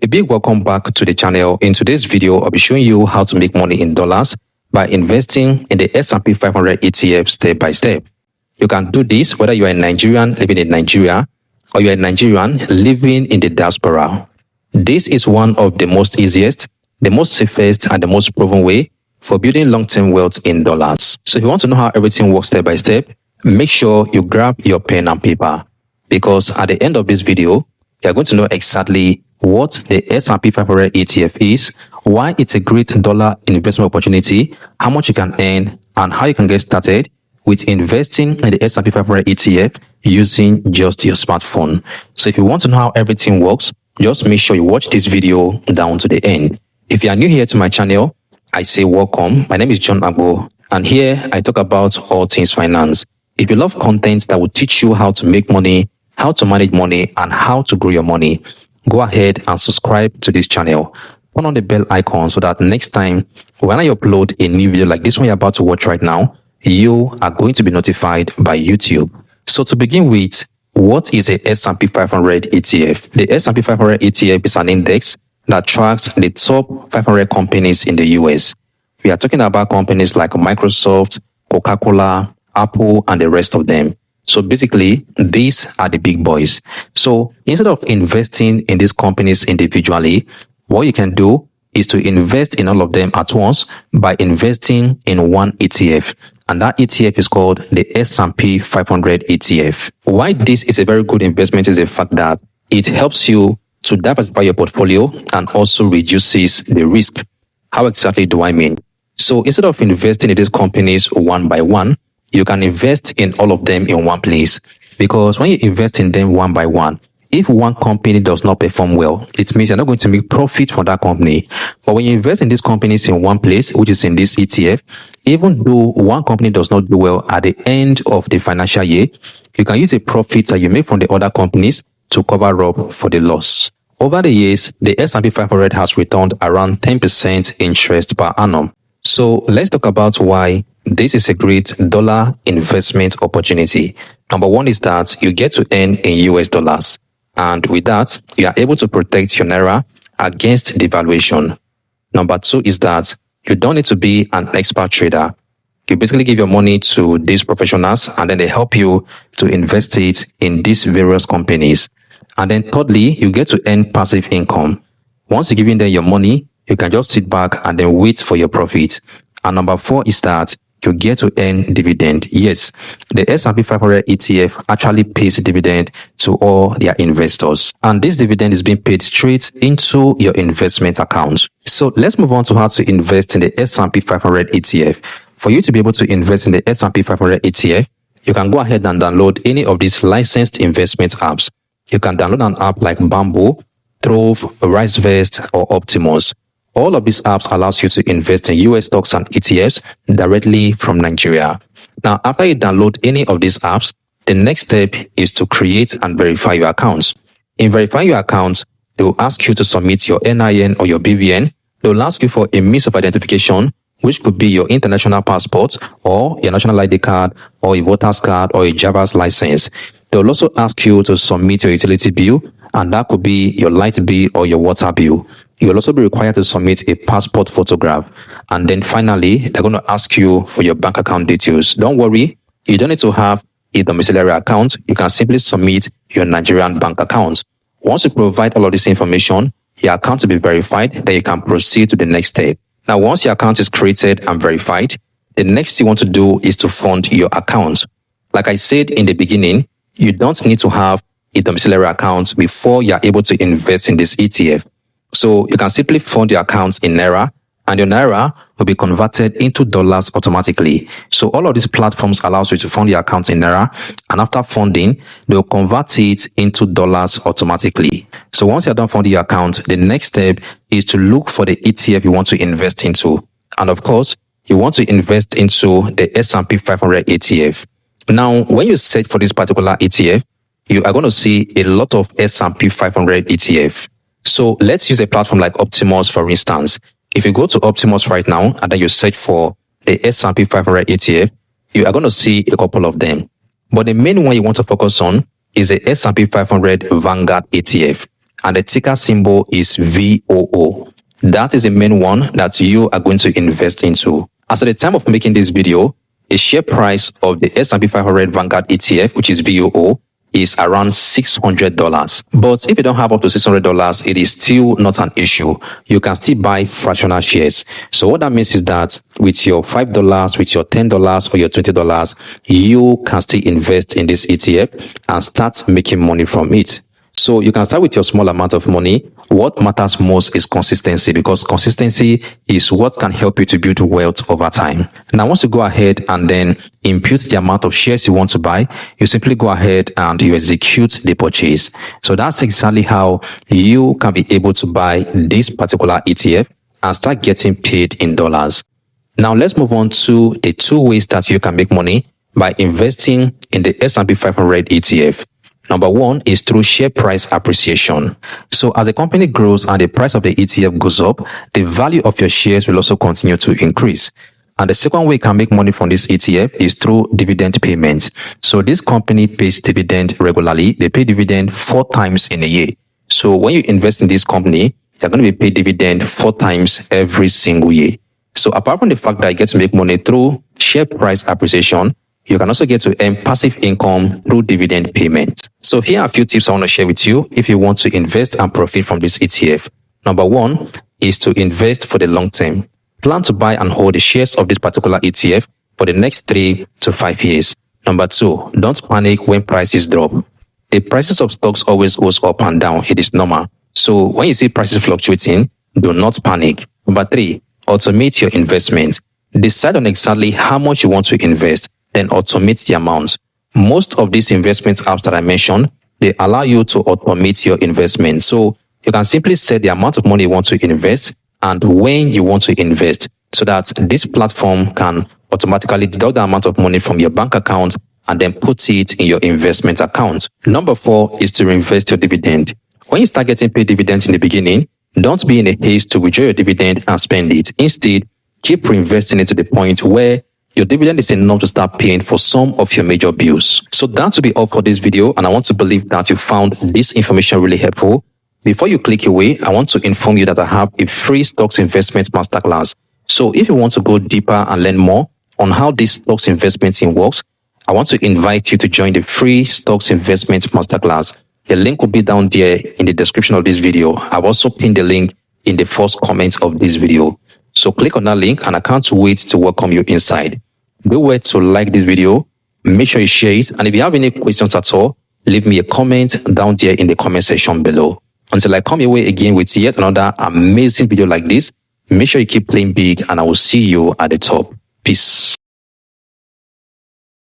A big welcome back to the channel. In today's video, I'll be showing you how to make money in dollars by investing in the S&P 500 ETF step by step. You can do this whether you are a Nigerian living in Nigeria or you are a Nigerian living in the diaspora. This is one of the most easiest, the most safest, and the most proven way for building long-term wealth in dollars. So if you want to know how everything works step by step, make sure you grab your pen and paper, because at the end of this video, you are going to know exactly what the S&P 500 ETF is, why it's a great dollar investment opportunity, how much you can earn, and how you can get started with investing in the S&P 500 ETF using just your smartphone. So if you want to know how everything works, just make sure you watch this video down to the end. If you are new here to my channel, I say welcome. My name is John Agbo, and here I talk about all things finance. If you love content that will teach you how to make money, how to manage money, and how to grow your money, go ahead and subscribe to this channel. Turn on the bell icon so that next time when I upload a new video like this one you're about to watch right now, you are going to be notified by YouTube. So to begin with, what is a S&P 500 ETF? The S&P 500 ETF is an index that tracks the top 500 companies in the US. We are talking about companies like Microsoft, Coca-Cola, Apple, and the rest of them. So basically, these are the big boys. So instead of investing in these companies individually, what you can do is to invest in all of them at once by investing in one ETF. And that ETF is called the S&P 500 ETF. Why this is a very good investment is the fact that it helps you to diversify your portfolio and also reduces the risk. How exactly do I mean? So instead of investing in these companies one by one, you can invest in all of them in one place, because when you invest in them one by one, if one company does not perform well, it means you're not going to make profit from that company. But when you invest in these companies in one place, which is in this ETF, even though one company does not do well at the end of the financial year, you can use the profits that you make from the other companies to cover up for the loss. Over the years, the S&P 500 has returned around 10% interest per annum. So let's talk about why this is a great dollar investment opportunity. Number one is that you get to earn in US dollars. And with that, you are able to protect your Naira against devaluation. Number two is that you don't need to be an expert trader. You basically give your money to these professionals and then they help you to invest it in these various companies. And then thirdly, you get to earn passive income. Once you give them your money, you can just sit back and then wait for your profit. And number four is that you get to earn dividend. Yes, the S&P 500 ETF actually pays dividend to all their investors. And this dividend is being paid straight into your investment account. So let's move on to how to invest in the S&P 500 ETF. For you to be able to invest in the S&P 500 ETF, you can go ahead and download any of these licensed investment apps. You can download an app like Bamboo, Trove, RiceVest, or Optimus. All of these apps allows you to invest in US stocks and ETFs directly from Nigeria. Now, after you download any of these apps, the next step is to create and verify your accounts. In verifying your accounts, they will ask you to submit your NIN or your BVN. They will ask you for a means of identification, which could be your international passport or your national ID card or a voter's card or a driver's license. They will also ask you to submit your utility bill, and that could be your light bill or your water bill. You will also be required to submit a passport photograph. And then finally, they're going to ask you for your bank account details. Don't worry, you don't need to have a domiciliary account. You can simply submit your Nigerian bank account. Once you provide all of this information, your account will be verified, then you can proceed to the next step. Now, once your account is created and verified, the next thing you want to do is to fund your account. Like I said in the beginning, you don't need to have a domiciliary account before you're able to invest in this ETF. So you can simply fund your accounts in Naira, and your Naira will be converted into dollars automatically. So all of these platforms allows you to fund your accounts in Naira, and after funding, they'll convert it into dollars automatically. So once you're done funding your account, the next step is to look for the ETF you want to invest into. And of course, you want to invest into the S&P 500 ETF. Now, when you search for this particular ETF, you are going to see a lot of S&P 500 ETF. So let's use a platform like Optimus, for instance. If you go to Optimus right now and then you search for the S&P 500 ETF, you are going to see a couple of them. But the main one you want to focus on is the S&P 500 Vanguard ETF. and the ticker symbol is VOO. That is the main one that you are going to invest into. As at the time of making this video, the share price of the S&P 500 Vanguard ETF, which is VOO, is around $600. But if you don't have up to $600, it is still not an issue. You can still buy fractional shares. So what that means is that with your $5, with your $10, or your $20, you can still invest in this ETF and start making money from it. So you can start with your small amount of money. What matters most is consistency, because consistency is what can help you to build wealth over time. Now, once you go ahead and then impute the amount of shares you want to buy, you simply go ahead and you execute the purchase. So that's exactly how you can be able to buy this particular ETF and start getting paid in dollars. Now, let's move on to the two ways that you can make money by investing in the S&P 500 ETF. Number one is through share price appreciation. So as a company grows and the price of the ETF goes up, the value of your shares will also continue to increase. And the second way you can make money from this ETF is through dividend payments. So this company pays dividend regularly. They pay dividend 4 times in a year. So when you invest in this company, you're going to be paid dividend 4 times every single year. So apart from the fact that you get to make money through share price appreciation, you can also get to earn passive income through dividend payments. So here are a few tips I want to share with you if you want to invest and profit from this ETF. Number one is to invest for the long term. Plan to buy and hold the shares of this particular ETF for the next 3 to 5 years. Number two, don't panic when prices drop. The prices of stocks always goes up and down. It is normal. So when you see prices fluctuating, do not panic. Number three, automate your investment. Decide on exactly how much you want to invest, then automate the amount. Most of these investment apps that I mentioned, they allow you to automate your investment. So you can simply set the amount of money you want to invest and when you want to invest, so that this platform can automatically deduct the amount of money from your bank account and then put it in your investment account. Number four is to reinvest your dividend. When you start getting paid dividends in the beginning, don't be in a haste to withdraw your dividend and spend it. Instead, keep reinvesting it to the point where your dividend is enough to start paying for some of your major bills. So that will be all for this video, and I want to believe that you found this information really helpful. Before you click away, I want to inform you that I have a free stocks investment masterclass. So if you want to go deeper and learn more on how this stocks investment works, I want to invite you to join the free stocks investment masterclass. The link will be down there in the description of this video. I've also pinned the link in the first comment of this video. So click on that link and I can't wait to welcome you inside. Don't wait to like this video. Make sure you share it. And if you have any questions at all, leave me a comment down there in the comment section below. Until I come your way again with yet another amazing video like this, make sure you keep playing big and I will see you at the top. Peace.